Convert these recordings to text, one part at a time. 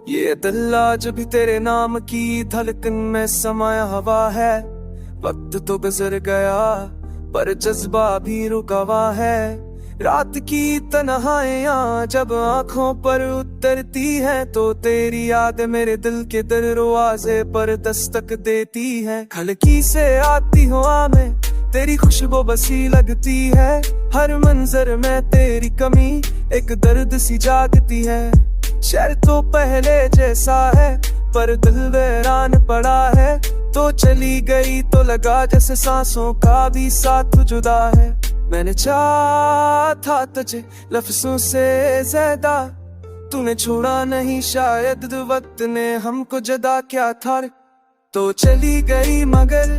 ये दिल आज भी तेरे नाम की धड़कन में समाया हवा है। वक्त तो गुजर गया पर जज्बा भी रुका हुआ है। रात की तन्हाइयां जब आंखों पर उतरती है तो तेरी याद मेरे दिल के दरवाजे पर दस्तक देती है। खिड़की से आती हवा में तेरी खुशबू बसी लगती है। हर मंजर में तेरी कमी एक दर्द सी जागती है। शहर तो पहले जैसा है पर दिल वीरान पड़ा है। तो चली गई तो लगा जैसे सांसों का भी साथ जुदा है। मैंने चाहा था तुझे लफ्जों से ज्यादा, तूने छोड़ा नहीं शायद वक्त ने हमको जदा क्या था। तो चली गई मगर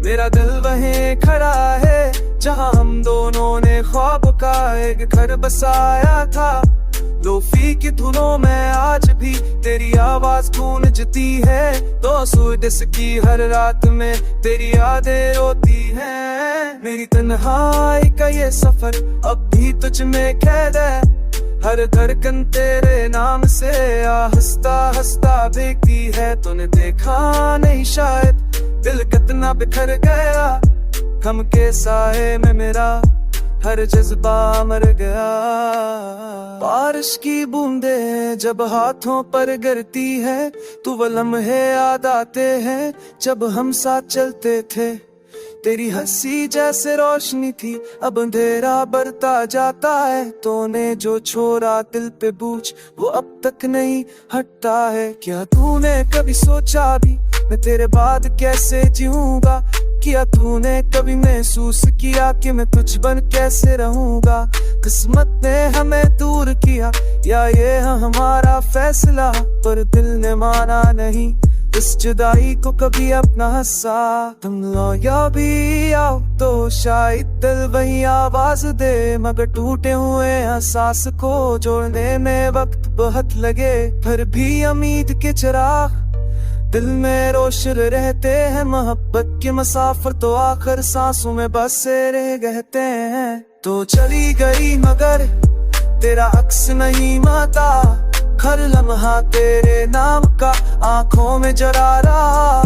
मेरा दिल वहीं खड़ा है जहां हम दोनों ने ख्वाब का एक घर बसाया था। लोफी की धुनों में आज भी तेरी आवाज गूंजती है। तो सूरज की हर रात में तेरी यादें रोती हैं। मेरी तन्हाई का ये सफर अब भी तुझ में कैद है। हर धड़कन तेरे नाम से हंसता हंसता भीगती है। तूने देखा नहीं शायद दिल कितना बिखर गया। गम के साए में मेरा हर जज्बा मर गया। बारिश की बूंदे जब हाथों पर गिरती है तो वो लम्हे याद आते हैं जब हम साथ चलते थे। तेरी हंसी जैसे रोशनी थी अब अंधेरा बढ़ता जाता है। तूने जो छोड़ा दिल पे बोझ वो अब तक नहीं हटता है। क्या तूने कभी सोचा भी मैं तेरे बाद कैसे जीऊंगा? किया तूने कभी महसूस किया कि मैं तुझ बन कैसे रहूंगा? किस्मत ने हमें दूर किया या ये हमारा फैसला, पर दिल ने माना नहीं इस जुदाई को कभी अपना हिस्सा। तुम लो या भी आओ तो शायद दिल वही आवाज दे, मगर टूटे हुए एहसास को जोड़ने में वक्त बहुत लगे। फिर भी उम्मीद के चिराग दिल में रोशन रहते हैं। मोहब्बत के मुसाफिर तो आखिर सांसों में बसे रह गहते हैं। तो चली गई मगर तेरा अक्स नहीं माता। हर लम्हा तेरे नाम का आंखों में जरा रहा।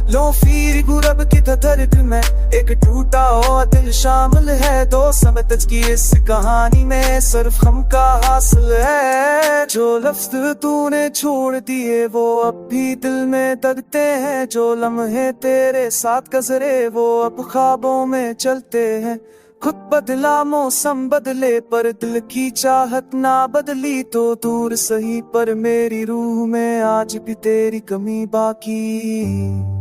लो फिर गुरब की दर्द में एक टूटा हुआ दिल शामिल है। दो समझ की इस कहानी में सिर्फ हम का हासिल है। जो लफ्ज तूने छोड़ दिए वो अब भी दिल में दगते हैं। जो लम्हे तेरे साथ गुजरे वो अब ख्वाबों में चलते हैं। खुद बदला मौसम बदले पर दिल की चाहत ना बदली। तो दूर सही पर मेरी रूह में आज भी तेरी कमी बाकी।